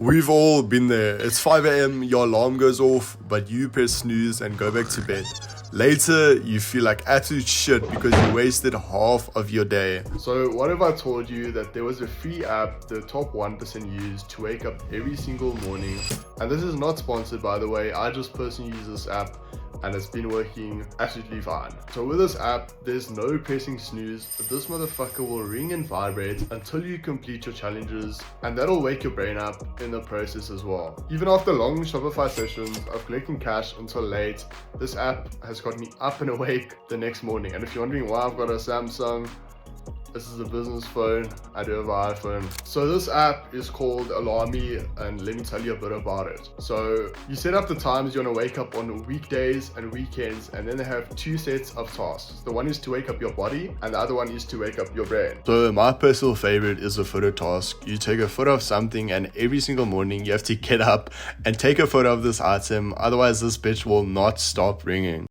We've all been there. It's 5 a.m, your alarm goes off, but you press snooze and go back to bed. Later, you feel like absolute shit because you wasted half of your day. So what if I told you that there was a free app the top 1% use to wake up every single morning? And this is not sponsored, by the way. I just personally use this app and it's been working absolutely fine. So with this app, there's no pressing snooze. This motherfucker will ring and vibrate until you complete your challenges, and that'll wake your brain up in the process as well. Even after long Shopify sessions of collecting cash until late, this app has got me up and awake the next morning. And if you're wondering why I've got a Samsung, this is a business phone. I do have an iPhone. So this app is called Alarmy, and let me tell you a bit about it. So you set up the times you want to wake up on weekdays and weekends, and then they have two sets of tasks. The one is to wake up your body, and the other one is to wake up your brain. So my personal favorite is a photo task. You take a photo of something, and every single morning you have to get up and take a photo of this item. Otherwise, this bitch will not stop ringing.